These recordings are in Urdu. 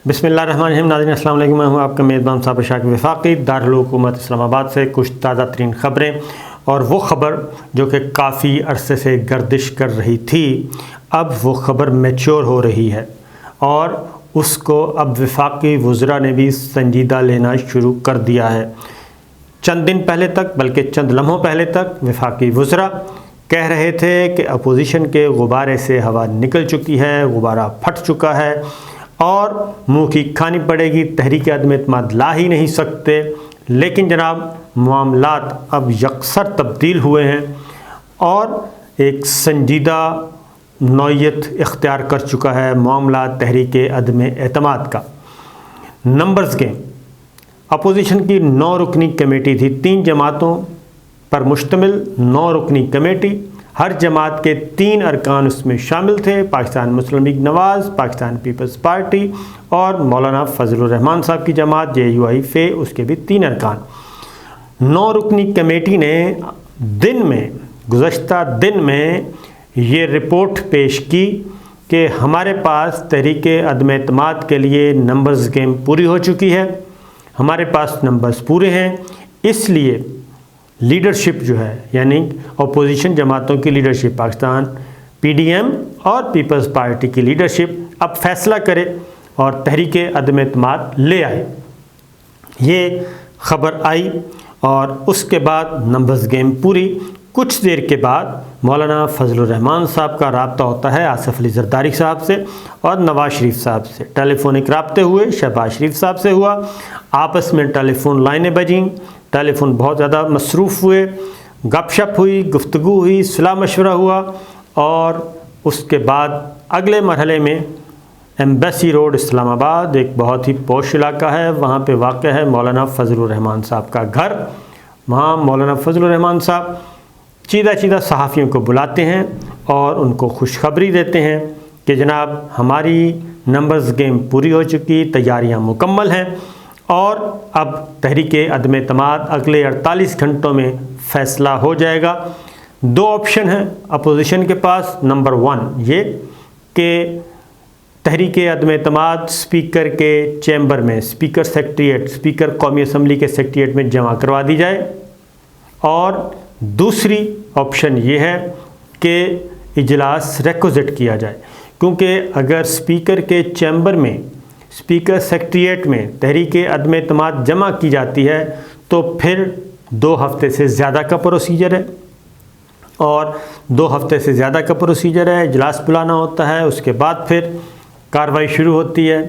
بسم اللہ الرحمن الرحیم۔ ناظرین السلام علیکم، میں ہوں آپ کا میزبان صابر شاکر وفاقی، دارالحکومت اسلام آباد سے کچھ تازہ ترین خبریں، اور وہ خبر جو کہ کافی عرصے سے گردش کر رہی تھی، اب وہ خبر میچور ہو رہی ہے اور اس کو اب وفاقی وزراء نے بھی سنجیدہ لینا شروع کر دیا ہے۔ چند دن پہلے تک، بلکہ چند لمحوں پہلے تک وفاقی وزراء کہہ رہے تھے کہ اپوزیشن کے غبارے سے ہوا نکل چکی ہے، غبارہ پھٹ چکا ہے اور منہ کی کھانی پڑے گی، تحریک عدم اعتماد لا ہی نہیں سکتے۔ لیکن جناب معاملات اب یکسر تبدیل ہوئے ہیں اور ایک سنجیدہ نوعیت اختیار کر چکا ہے معاملہ تحریک عدم اعتماد کا۔ نمبرز گیم، اپوزیشن کی 9 رکنی کمیٹی تھی، 3 جماعتوں پر مشتمل 9 رکنی کمیٹی، ہر جماعت کے 3 ارکان اس میں شامل تھے، پاکستان مسلم لیگ نواز، پاکستان پیپلز پارٹی اور مولانا فضل الرحمان صاحب کی جماعت JUI فے، اس کے بھی 3 ارکان۔ 9 رکنی کمیٹی نے گزشتہ دن میں یہ رپورٹ پیش کی کہ ہمارے پاس تحریک عدم اعتماد کے لیے نمبرز گیم پوری ہو چکی ہے، ہمارے پاس نمبرز پورے ہیں، اس لیے لیڈرشپ جو ہے یعنی اپوزیشن جماعتوں کی لیڈرشپ، پاکستان PDM اور پیپلز پارٹی کی لیڈرشپ اب فیصلہ کرے اور تحریک عدم اعتماد لے آئے۔ یہ خبر آئی اور اس کے بعد نمبرز گیم پوری۔ کچھ دیر کے بعد مولانا فضل الرحمان صاحب کا رابطہ ہوتا ہے آصف علی زرداری صاحب سے اور نواز شریف صاحب سے، ٹیلی فونک رابطے ہوئے، شہباز شریف صاحب سے ہوا، آپس میں ٹیلی فون لائنیں بجیں، ٹیلی فون بہت زیادہ مصروف ہوئے، گپ شپ ہوئی، گفتگو ہوئی، صلاح مشورہ ہوا اور اس کے بعد اگلے مرحلے میں ایمبیسی روڈ اسلام آباد ایک بہت ہی پوش علاقہ ہے، وہاں پہ واقع ہے مولانا فضل الرحمان صاحب کا گھر۔ وہاں مولانا فضل الرحمان صاحب چیدہ صحافیوں کو بلاتے ہیں اور ان کو خوشخبری دیتے ہیں کہ جناب ہماری نمبرز گیم پوری ہو چکی، تیاریاں مکمل ہیں اور اب تحریک عدم اعتماد اگلے 48 گھنٹوں میں فیصلہ ہو جائے گا۔ 2 آپشن ہیں اپوزیشن کے پاس۔ نمبر 1 یہ کہ تحریک عدم اعتماد اسپیکر کے چیمبر میں، اسپیکر قومی اسمبلی کے سیکریٹریٹ میں جمع کروا دی جائے، اور دوسری آپشن یہ ہے کہ اجلاس ریکوزٹ کیا جائے، کیونکہ اگر اسپیکر کے چیمبر میں، اسپیکر سیکریٹریٹ میں تحریک عدم اعتماد جمع کی جاتی ہے تو پھر 2 ہفتے سے زیادہ کا پروسیجر ہے، اور 2 ہفتے سے زیادہ کا پروسیجر ہے، اجلاس بلانا ہوتا ہے، اس کے بعد پھر کارروائی شروع ہوتی ہے،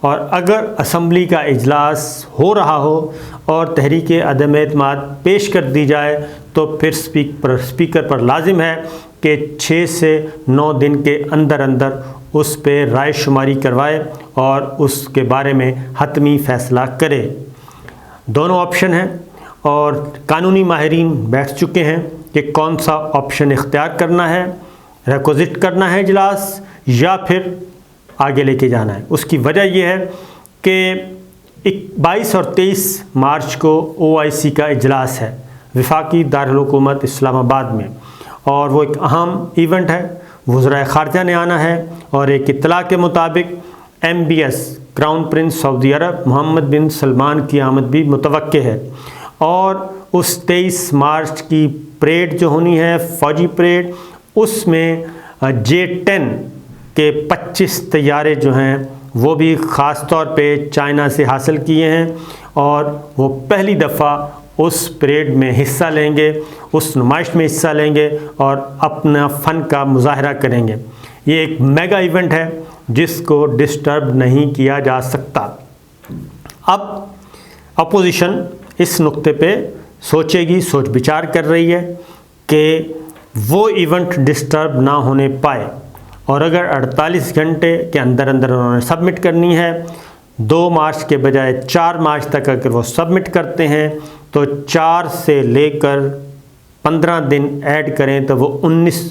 اور اگر اسمبلی کا اجلاس ہو رہا ہو اور تحریک عدم اعتماد پیش کر دی جائے تو پھر اسپیکر پر لازم ہے کہ 6 سے 9 دن کے اندر اس پہ رائے شماری کروائے اور اس کے بارے میں حتمی فیصلہ کرے۔ دونوں آپشن ہیں اور قانونی ماہرین بیٹھ چکے ہیں کہ کون سا آپشن اختیار کرنا ہے، ریکوزٹ کرنا ہے اجلاس یا پھر آگے لے کے جانا ہے۔ اس کی وجہ یہ ہے کہ 22 اور 23 مارچ کو OIC کا اجلاس ہے وفاقی دارالحکومت اسلام آباد میں، اور وہ ایک اہم ایونٹ ہے، وزرائے خارجہ نے آنا ہے، اور ایک اطلاع کے مطابق MBS کراؤن پرنس سعودی عرب محمد بن سلمان کی آمد بھی متوقع ہے، اور اس 23 مارچ کی پریڈ جو ہونی ہے، فوجی پریڈ، اس میں J-10 کے 25 طیارے جو ہیں وہ بھی خاص طور پہ چائنا سے حاصل کیے ہیں، اور وہ پہلی دفعہ اس پریڈ میں حصہ لیں گے، اس نمائش میں حصہ لیں گے اور اپنا فن کا مظاہرہ کریں گے۔ یہ ایک میگا ایونٹ ہے جس کو ڈسٹرب نہیں کیا جا سکتا۔ اب اپوزیشن اس نقطے پہ سوچے گی، سوچ بچار کر رہی ہے کہ وہ ایونٹ ڈسٹرب نہ ہونے پائے، اور اگر 48 گھنٹے کے اندر انہوں نے سبمٹ کرنی ہے، 2 مارچ کے بجائے 4 مارچ تک اگر وہ سبمٹ کرتے ہیں تو 4 سے لے کر 15 دن ایڈ کریں تو وہ 19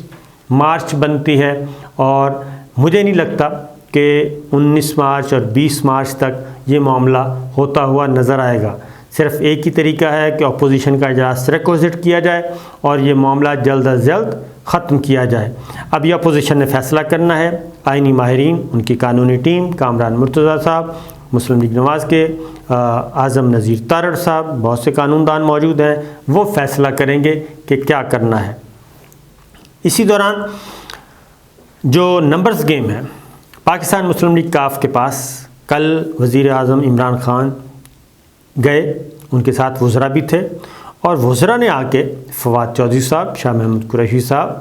مارچ بنتی ہے، اور مجھے نہیں لگتا کہ 19 مارچ اور 20 مارچ تک یہ معاملہ ہوتا ہوا نظر آئے گا۔ صرف ایک ہی طریقہ ہے کہ اپوزیشن کا اجلاس ریکوزٹ کیا جائے اور یہ معاملہ جلد از جلد ختم کیا جائے۔ اب یہ اپوزیشن نے فیصلہ کرنا ہے، آئینی ماہرین، ان کی قانونی ٹیم، کامران مرتضیٰ صاحب، مسلم لیگ نواز کے اعظم نذیر تارڑ صاحب، بہت سے قانون دان موجود ہیں، وہ فیصلہ کریں گے کہ کیا کرنا ہے۔ اسی دوران جو نمبرز گیم ہے، پاکستان مسلم لیگ کاف کے پاس کل وزیر اعظم عمران خان گئے، ان کے ساتھ وزراء بھی تھے، اور وزراء نے آ کے فواد چودھری صاحب، شاہ محمود قریشی صاحب،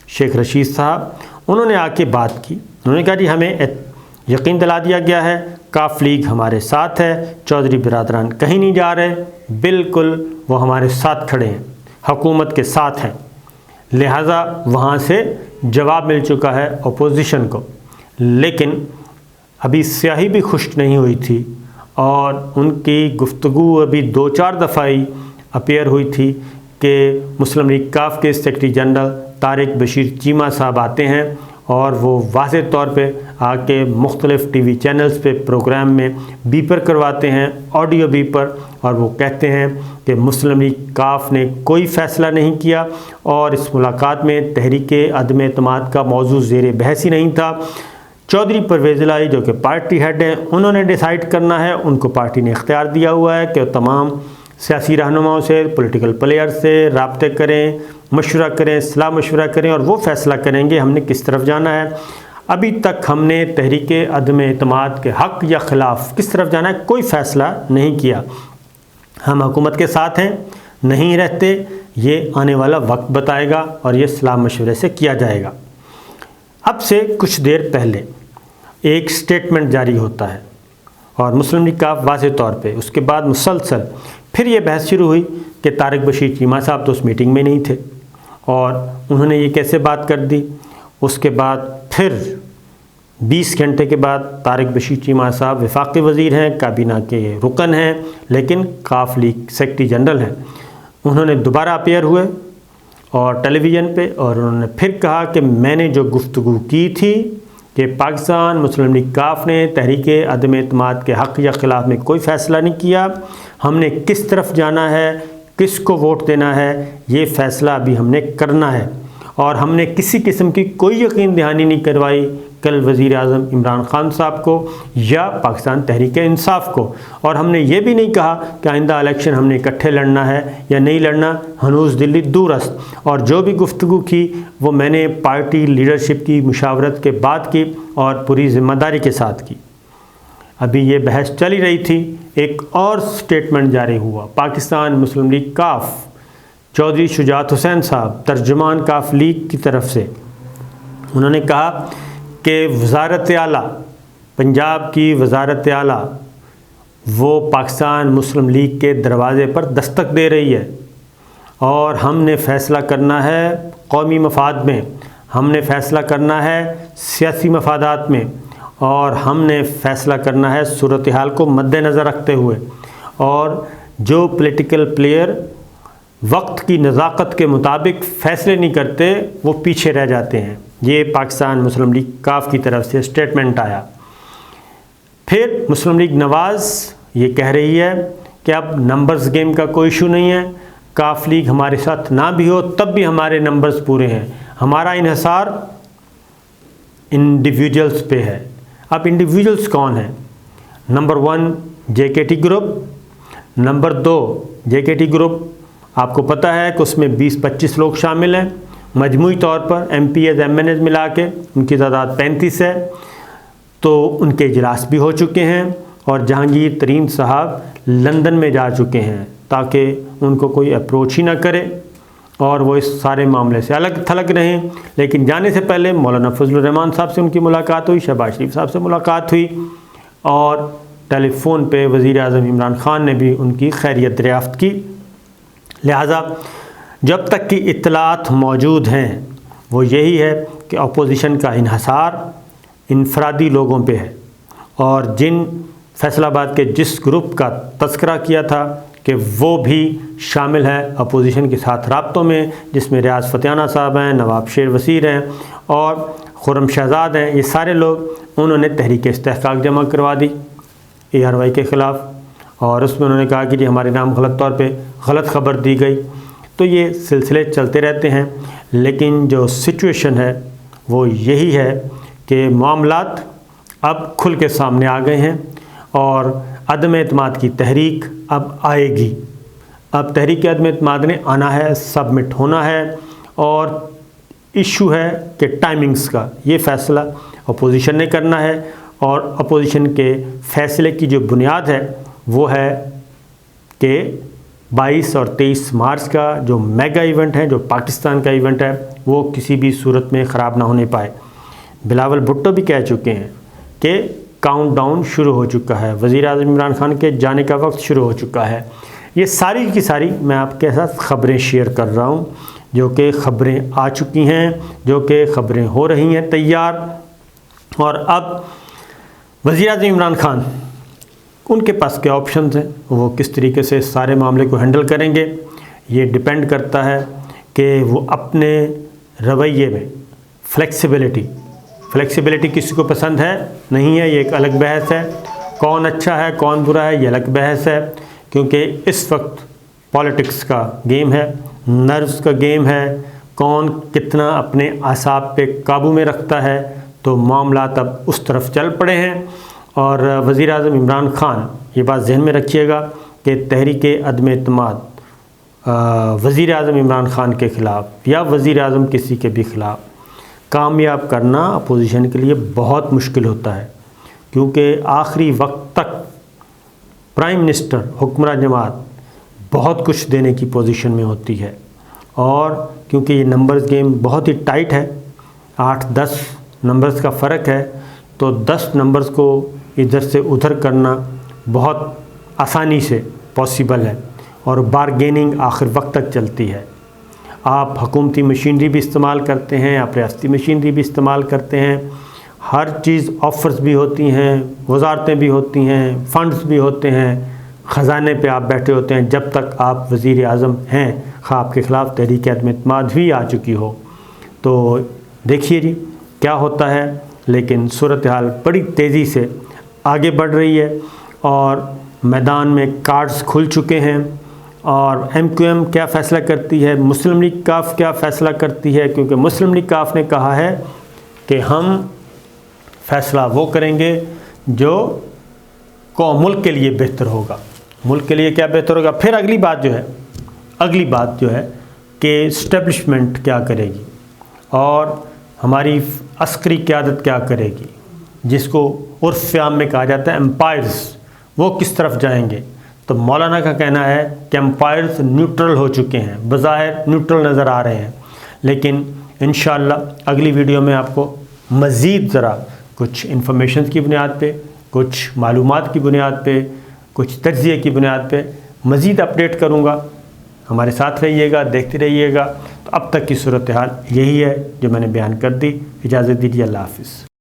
شیخ رشید صاحب، انہوں نے آ کے بات کی۔ انہوں نے کہا جی ہمیں یقین دلا دیا گیا ہے، کاف لیگ ہمارے ساتھ ہے، چودھری برادران کہیں نہیں جا رہے، بالکل وہ ہمارے ساتھ کھڑے ہیں، حکومت کے ساتھ ہیں۔ لہٰذا وہاں سے جواب مل چکا ہے اپوزیشن کو، لیکن ابھی سیاہی بھی خشک نہیں ہوئی تھی، اور ان کی گفتگو ابھی 2-4 دفعہ ہی اپیئر ہوئی تھی کہ مسلم لیگ کاف کے سیکرٹری جنرل طارق بشیر چیمہ صاحب آتے ہیں اور وہ واضح طور پہ آ کے مختلف ٹی وی چینلز پہ پروگرام میں بیپر کرواتے ہیں، آڈیو بیپر، اور وہ کہتے ہیں کہ مسلم لیگ کاف نے کوئی فیصلہ نہیں کیا، اور اس ملاقات میں تحریک عدم اعتماد کا موضوع زیر بحث ہی نہیں تھا۔ چودھری پرویز الہی جو کہ پارٹی ہیڈ ہیں، انہوں نے ڈیسائیڈ کرنا ہے، ان کو پارٹی نے اختیار دیا ہوا ہے کہ وہ تمام سیاسی رہنماؤں سے، پولیٹیکل پلیئر سے رابطے کریں، مشورہ کریں، صلاح مشورہ کریں، اور وہ فیصلہ کریں گے ہم نے کس طرف جانا ہے۔ ابھی تک ہم نے تحریک عدم اعتماد کے حق یا خلاف کس طرف جانا ہے کوئی فیصلہ نہیں کیا۔ ہم حکومت کے ساتھ ہیں، نہیں رہتے، یہ آنے والا وقت بتائے گا، اور یہ صلاح مشورے سے کیا جائے گا۔ اب سے کچھ دیر پہلے ایک سٹیٹمنٹ جاری ہوتا ہے، اور مسلم لیگ کاف واضح طور پہ اس کے بعد مسلسل پھر یہ بحث شروع ہوئی کہ طارق بشیر چیمہ صاحب تو اس میٹنگ میں نہیں تھے، اور انہوں نے یہ کیسے بات کر دی۔ اس کے بعد پھر 20 گھنٹے کے بعد طارق بشیر چیمہ صاحب وفاقی وزیر ہیں، کابینہ کے رکن ہیں، لیکن کاف لیگ سیکرٹری جنرل ہیں، انہوں نے دوبارہ اپیئر ہوئے اور ٹیلی ویژن پہ، اور انہوں نے پھر کہا کہ میں نے جو گفتگو کی تھی کہ پاکستان مسلم لیگ کاف نے تحریک عدم اعتماد کے حق یا خلاف میں کوئی فیصلہ نہیں کیا، ہم نے کس طرف جانا ہے، کس کو ووٹ دینا ہے، یہ فیصلہ ابھی ہم نے کرنا ہے، اور ہم نے کسی قسم کی کوئی یقین دہانی نہیں کروائی کل وزیر اعظم عمران خان صاحب کو یا پاکستان تحریک انصاف کو، اور ہم نے یہ بھی نہیں کہا کہ آئندہ الیکشن ہم نے اکٹھے لڑنا ہے یا نہیں لڑنا، ہنوز دلی دور است، اور جو بھی گفتگو کی وہ میں نے پارٹی لیڈرشپ کی مشاورت کے بعد کی اور پوری ذمہ داری کے ساتھ کی۔ ابھی یہ بحث چلی رہی تھی، ایک اور سٹیٹمنٹ جاری ہوا پاکستان مسلم لیگ کاف، چودھری شجاعت حسین صاحب ترجمان کاف لیگ کی طرف سے، انہوں نے کہا کہ وزارت اعلیٰ، پنجاب کی وزارت اعلیٰ وہ پاکستان مسلم لیگ کے دروازے پر دستک دے رہی ہے، اور ہم نے فیصلہ کرنا ہے قومی مفاد میں، ہم نے فیصلہ کرنا ہے سیاسی مفادات میں، اور ہم نے فیصلہ کرنا ہے صورتحال کو مد نظر رکھتے ہوئے، اور جو پولیٹیکل پلیئر وقت کی نزاکت کے مطابق فیصلے نہیں کرتے وہ پیچھے رہ جاتے ہیں۔ یہ پاکستان مسلم لیگ کاف کی طرف سے سٹیٹمنٹ آیا۔ پھر مسلم لیگ نواز یہ کہہ رہی ہے کہ اب نمبرز گیم کا کوئی ایشو نہیں ہے، کاف لیگ ہمارے ساتھ نہ بھی ہو تب بھی ہمارے نمبرز پورے ہیں، ہمارا انحصار انڈیویجولز پہ ہے۔ اب انڈیویجولز کون ہیں؟ Number 1 JKT group, number 2 JKT group آپ کو پتہ ہے کہ اس میں 20-25 لوگ شامل ہیں، مجموعی طور پر MPs MNs ملا کے ان کی تعداد 35 ہے، تو ان کے اجلاس بھی ہو چکے ہیں، اور جہانگیر ترین صاحب لندن میں جا چکے ہیں تاکہ ان کو کوئی اپروچ ہی نہ کرے اور وہ اس سارے معاملے سے الگ تھلگ رہیں۔ لیکن جانے سے پہلے مولانا فضل الرحمان صاحب سے ان کی ملاقات ہوئی، شہباز شریف صاحب سے ملاقات ہوئی، اور ٹیلی فون پہ وزیر اعظم عمران خان نے بھی ان کی خیریت دریافت کی۔ لہٰذا جب تک کی اطلاعات موجود ہیں وہ یہی ہے کہ اپوزیشن کا انحصار انفرادی لوگوں پہ ہے، اور جن فیصل آباد کے جس گروپ کا تذکرہ کیا تھا کہ وہ بھی شامل ہے اپوزیشن کے ساتھ رابطوں میں، جس میں ریاض فتیانہ صاحب ہیں، نواب شیر وسیر ہیں اور خرم شہزاد ہیں، یہ سارے لوگ انہوں نے تحریک استحقاق جمع کروا دی ARY کے خلاف، اور اس میں انہوں نے کہا کہ جی ہمارے نام غلط طور پہ غلط خبر دی گئی۔ تو یہ سلسلے چلتے رہتے ہیں، لیکن جو سچویشن ہے وہ یہی ہے کہ معاملات اب کھل کے سامنے آ گئے ہیں اور عدم اعتماد کی تحریک اب آئے گی۔ اب تحریک عدم اعتماد نے آنا ہے، سبمٹ ہونا ہے، اور ایشو ہے کہ ٹائمنگز کا یہ فیصلہ اپوزیشن نے کرنا ہے، اور اپوزیشن کے فیصلے کی جو بنیاد ہے وہ ہے کہ 22 اور 23 مارچ کا جو میگا ایونٹ ہے، جو پاکستان کا ایونٹ ہے، وہ کسی بھی صورت میں خراب نہ ہونے پائے۔ بلاول بھٹو بھی کہہ چکے ہیں کہ کاؤنٹ ڈاؤن شروع ہو چکا ہے، وزیر اعظم عمران خان کے جانے کا وقت شروع ہو چکا ہے۔ یہ ساری کی ساری میں آپ کے ساتھ خبریں شیئر کر رہا ہوں، جو کہ خبریں آ چکی ہیں، جو کہ خبریں ہو رہی ہیں تیار، اور اب وزیر اعظم عمران خان ان کے پاس کیا آپشنز ہیں، وہ کس طریقے سے سارے معاملے کو ہینڈل کریں گے، یہ ڈیپینڈ کرتا ہے کہ وہ اپنے رویے میں فلیکسیبلٹی کسی کو پسند ہے نہیں ہے، یہ ایک الگ بحث ہے، کون اچھا ہے کون برا ہے یہ الگ بحث ہے، کیونکہ اس وقت پالیٹکس کا گیم ہے، نروز کا گیم ہے، کون کتنا اپنے اعصاب پہ قابو میں رکھتا ہے، تو معاملات اب اس طرف چل پڑے ہیں۔ اور وزیر اعظم عمران خان یہ بات ذہن میں رکھیے گا کہ تحریک عدم اعتماد وزیر اعظم عمران خان کے خلاف یا وزیر اعظم کسی کے بھی خلاف کامیاب کرنا اپوزیشن کے لیے بہت مشکل ہوتا ہے، کیونکہ آخری وقت تک پرائم منسٹر حکمراں جماعت بہت کچھ دینے کی پوزیشن میں ہوتی ہے، اور کیونکہ یہ نمبرز گیم بہت ہی ٹائٹ ہے، 8-10 نمبرز کا فرق ہے، تو 10 نمبرز کو ادھر سے ادھر کرنا بہت آسانی سے پاسیبل ہے، اور بارگیننگ آخر وقت تک چلتی ہے۔ آپ حکومتی مشینری بھی استعمال کرتے ہیں، آپ ریاستی مشینری بھی استعمال کرتے ہیں، ہر چیز آفرز بھی ہوتی ہیں، وزارتیں بھی ہوتی ہیں، فنڈز بھی ہوتے ہیں، خزانے پہ آپ بیٹھے ہوتے ہیں، جب تک آپ وزیر اعظم ہیں، خواہ آپ کے خلاف تحریک عدم اعتماد بھی آ چکی ہو۔ تو دیکھیے جی کیا ہوتا ہے، لیکن صورتحال بڑی تیزی سے آگے بڑھ رہی ہے، اور میدان میں کارڈز کھل چکے ہیں، اور ایم کیو ایم کیا فیصلہ کرتی ہے، مسلم لیگ کاف کیا فیصلہ کرتی ہے، کیونکہ مسلم لیگ کاف نے کہا ہے کہ ہم فیصلہ وہ کریں گے جو ملک کے لیے بہتر ہوگا۔ ملک کے لیے کیا بہتر ہوگا، پھر اگلی بات جو ہے کہ اسٹیبلشمنٹ کیا کرے گی، اور ہماری عسکری قیادت کیا کرے گی، جس کو عرف عام میں کہا جاتا ہے امپائرز، وہ کس طرف جائیں گے۔ تو مولانا کا کہنا ہے کہ امپائرز نیوٹرل ہو چکے ہیں، بظاہر نیوٹرل نظر آ رہے ہیں، لیکن انشاءاللہ اگلی ویڈیو میں آپ کو مزید ذرا کچھ انفارمیشن کی بنیاد پہ، کچھ معلومات کی بنیاد پہ، کچھ تجزیے کی بنیاد پہ مزید اپڈیٹ کروں گا۔ ہمارے ساتھ رہیے گا، دیکھتے رہیے گا۔ تو اب تک کی صورتحال یہی ہے جو میں نے بیان کر دی۔ اجازت دیجیے، اللہ حافظ۔